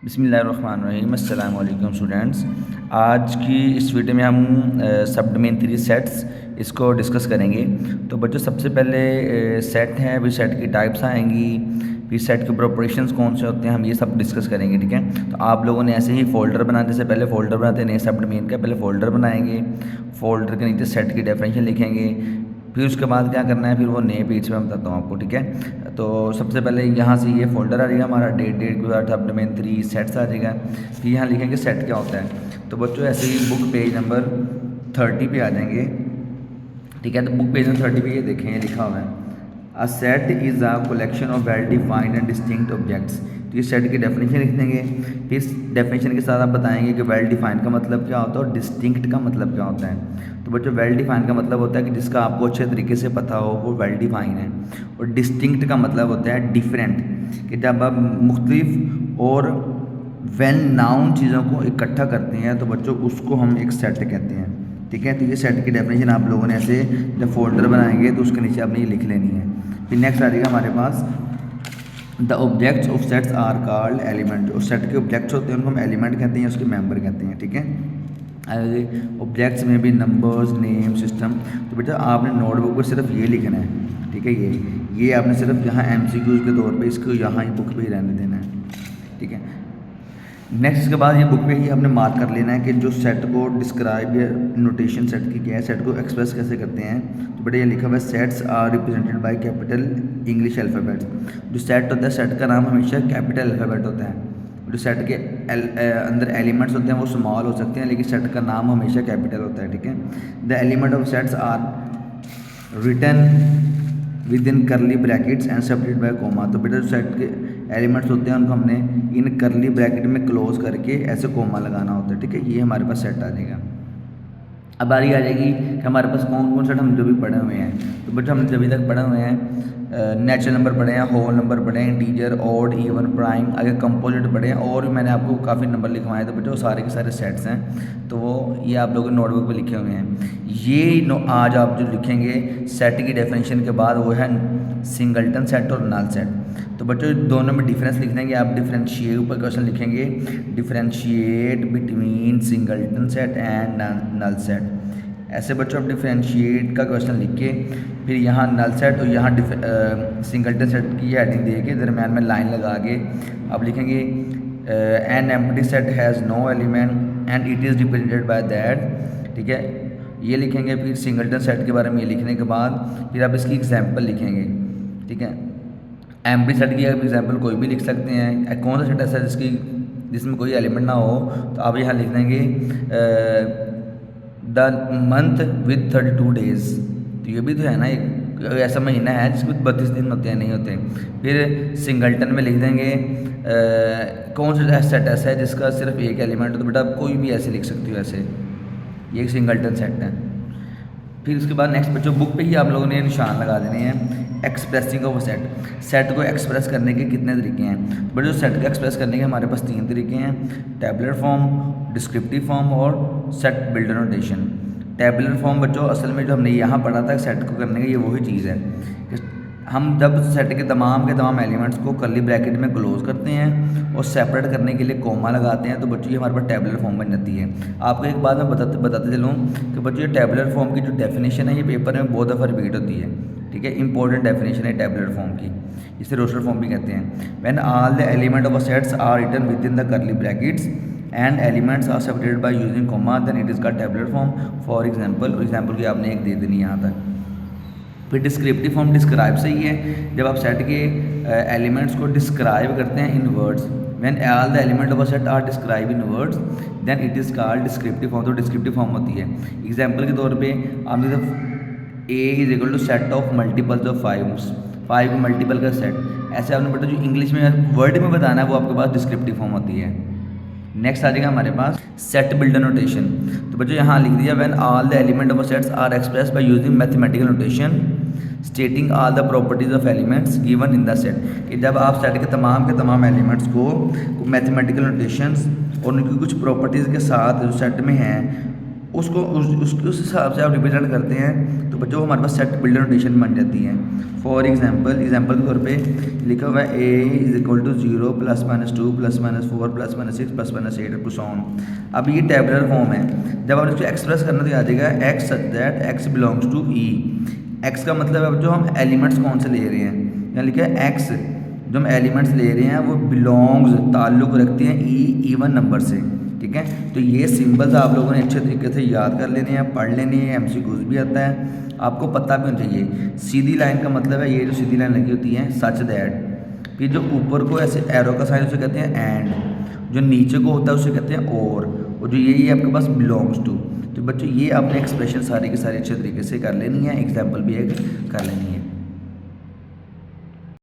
बिस्मिल्लाहिर्रहमानिर्रहीम। अस्सलाम वालेकुम स्टूडेंट्स। आज की इस वीडियो में हम सबडोमेन 3 सेट्स इसको डिस्कस करेंगे। तो बच्चों सबसे पहले सेट है, फिर सेट की टाइप्स आएंगी, फिर सेट के ऊपर ऑपरेशंस कौन से होते हैं, हम ये सब डिस्कस करेंगे। ठीक है, तो आप लोगों ने ऐसे ही फोल्डर बनाने से पहले फोल्डर बनाते हैं नए सबडोमेन का, पहले फोल्डर बनाएंगे, फोल्डर के नीचे सेट की डेफिनेशन लिखेंगे, फिर उसके बाद क्या करना है, फिर वो नए पेज पे मैं बताता हूँ आपको। ठीक है, तो सबसे पहले यहाँ से ये फोल्डर आ जाएगा हमारा, डेट के बाद सबडोमेन 3 सेट्स आ जाएगा। फिर यहाँ लिखेंगे सेट क्या होता है। तो बच्चों ऐसे ही बुक पेज नंबर 30 पे आ जाएंगे। ठीक है, तो बुक पेज नंबर 30 पे ये देखें, ये लिखा हुआ है, a set is a collection of well defined and distinct objects. तो ये सेट की डेफिनेशन लिख देंगे। फिर डेफिनेशन के साथ आप बताएंगे कि वेल डिफाइंड का मतलब क्या होता है और डिस्टिंक्ट का मतलब क्या होता है। तो बच्चों वेल डिफाइंड का मतलब होता है कि जिसका आपको अच्छे तरीके से पता हो, वो वेल डिफाइन है। और डिस्टिंक्ट का मतलब होता है डिफरेंट, कि जब आप मुख्तलिफ और वेल नाउन चीज़ों को इकट्ठा करते हैं तो बच्चों उसको हम एक सेट कहते हैं। ठीक है, तो ये सेट की डेफिनेशन आप लोगों ने ऐसे जब फोल्डर बनाएंगे तो उसके नीचे आपने ये लिख लेनी है। फिर नेक्स्ट आ जाएगा हमारे पास, the objects of sets are called element. जो सेट के ऑब्जेक्ट्स होते हैं उनको हम एलिमेंट कहते हैं, उसके मेंबर कहते हैं। ठीक है, ऑब्जेक्ट्स में भी नंबर्स, नेम, सिस्टम। तो बेटा आपने नोटबुक पर सिर्फ ये लिखना है। ठीक है, ये आपने सिर्फ यहाँ MCQs के तौर पे इसको यहाँ ही बुक पे ही रहने देना है। ठीक है, नेक्स्ट इसके बाद ये बुक पे ही आपने मार्क कर लेना है कि जो सेट को डिस्क्राइब या नोटेशन सेट की क्या है, सेट को एक्सप्रेस कैसे करते हैं। तो बेटा ये लिखा हुआ है, sets are represented by capital English alphabet. जो सेट होता है, सेट का नाम हमेशा कैपिटल अल्फ़ाबेट होता है। जो सेट के अंदर एलिमेंट्स होते हैं वो स्मॉल हो सकते हैं, लेकिन सेट का नाम हमेशा कैपिटल होता है। ठीक है, the element of sets are written within curly brackets and separated by comma. तो बेटा जो सेट के एलिमेंट्स होते हैं उनको हमने इन करली ब्रैकेट में क्लोज करके ऐसे कोमा लगाना होता है। ठीक है, ये हमारे पास सेट आ जाएगा। अब बारी आ जाएगी कि हमारे पास कौन कौन सेट हम जो भी पढ़े हुए हैं। तो बच्चों हमने जब तक पढ़े हुए हैं, नेचुरल नंबर पढ़े हैं, होल नंबर पढ़े हैं, इंटीजर, ऑड, इवन, प्राइम, आगे कंपोजिट पढ़े हैं, और भी मैंने आपको काफ़ी नंबर लिखवाए। तो बच्चों सारे के सारे सेट्स हैं, तो वो ये आप लोगों के नोटबुक पे लिखे हुए हैं। ये आज आप जो लिखेंगे सेट की डेफिनेशन के बाद, वो है सिंगल्टन सेट और नल सेट। तो बच्चों दोनों में डिफरेंस लिख देंगे आप, डिफरेंशिएट ऊपर क्वेश्चन लिखेंगे, differentiate between singleton set and null set. ऐसे बच्चों आप डिफरेंशिएट का क्वेश्चन लिख के फिर यहाँ नल सेट और यहाँ सिंगल्टन सेट की हेडिंग दे के दरम्यान में लाइन लगा के आप लिखेंगे, an empty set has no element and it is represented by that. ठीक है, ये लिखेंगे। फिर सिंगल्टन सेट के बारे में ये लिखने के बाद फिर आप इसकी एग्जाम्पल लिखेंगे। ठीक है, एम्प्टी सेट की एग्जाम्पल कोई भी लिख सकते हैं। कौन सा सेट ऐसा है जिसमें कोई एलिमेंट ना हो, तो आप यहाँ लिख देंगे द मंथ विद 32 डेज। तो ये भी तो है ना, एक ऐसा महीना है जिसमें 32 दिन होते हैं, नहीं होते। फिर सिंगल्टन में लिख देंगे कौन सा सेट ऐसा है जिसका सिर्फ एक एलिमेंट हो। तो बेटा आप कोई भी ऐसे लिख सकते हो, ऐसे ये एक सिंगल्टन सेट है। फिर उसके बाद नेक्स्ट बच्चों बुक पे ही आप लोगों ने निशान लगा देने हैं, एक्सप्रेसिंग ऑफ सेट। सेट को एक्सप्रेस करने के कितने तरीके हैं। बट जो सेट को एक्सप्रेस करने के हमारे पास 3 तरीके हैं, टैबुलर फॉर्म, डिस्क्रिप्टिव फॉर्म और set builder notation. Tabular form बच्चों असल में जो हमने यहाँ पढ़ा था सेट को करने का, ये वही चीज़ है कि हम जब सेट के तमाम एलिमेंट्स को कर्ली ब्रैकेट में क्लोज करते हैं और सेपरेट करने के लिए कोमा लगाते हैं, तो बच्चों ये हमारे पास टैबुलर फॉर्म बन जाती है। आपको एक बात मैं बताते चलूँ कि बच्चों ये टैबुलर फॉर्म की जो डेफिनेशन है, ये पेपर में बहुत दफ़ा रिपीट होती है। ठीक है, इंपॉर्टेंट डेफिनेशन है टैबुलर फॉर्म की, इसे रोस्टर फॉर्म भी कहते हैं। When all the element of a sets are written within the curly brackets and elements are separated by using comma, then it is called tabular form. For example की आपने एक दे देनी यहाँ तक। फिर डिस्क्रिप्टिव फॉर्म डिस्क्राइब से ही है, जब आप सेट के एलिमेंट्स को डिस्क्राइब करते हैं in words. When all the element of a set are describe in words then it is called descriptive form. तो डिस्क्रिप्टिव फॉर्म होती है। एग्जाम्पल के तौर पे आपने जब A is equal to set of multiples of 5 multiple का set, ऐसे आपने बेटा जो इंग्लिश में वर्ड में बताना है वो आपके पास डिस्क्रिप्टिव फॉर्म होती है। नेक्स्ट आ जाएगा हमारे पास सेट बिल्डर नोटेशन। तो बच्चों यहाँ लिख दिया, when all the element of a sets are express by using mathematical notation stating all the properties of elements given in the set. कि जब आप सेट के तमाम एलिमेंट्स को मैथमेटिकल नोटेशंस और उनकी कुछ प्रॉपर्टीज़ के साथ जो सेट में हैं उसको उस हिसाब से आप रिप्रेजेंट करते हैं। तो बच्चों हमारे पास सेट बिल्डर नोटेशन बन जाती है। फॉर एग्जांपल के तौर पे लिखा हुआ है a is equal to 0 +-2 +-4 +-6 +-8 up to so on. अब ये टेबुलर फॉर्म है, जब आप इसको एक्सप्रेस करना तो आ जाएगा x such that x belongs to e। x का मतलब है जो हम एलिमेंट्स कौन से ले रहे हैं, यहाँ लिखा है x जो हम एलिमेंट्स ले रहे हैं वो बिलोंग्स ताल्लुक़ रखते हैं इवन नंबर से, ठीक है। तो ये सिंबल्स आप लोगों ने अच्छे तरीके से याद कर लेने हैं, पढ़ लेने हैं, MCQs भी आता है, आपको पता भी होना चाहिए। सीधी लाइन का मतलब है ये जो सीधी लाइन लगी होती है सच दैट, फिर जो ऊपर को ऐसे एरो का साइन उसे कहते हैं एंड, जो नीचे को होता है उसे कहते हैं और जो यही है आपके पास बिलोंग्स टू। तो बच्चों ये आपने एक्सप्रेशन सारी की सारी अच्छे तरीके से कर लेनी है, एग्जाम्पल भी एक कर लेनी है।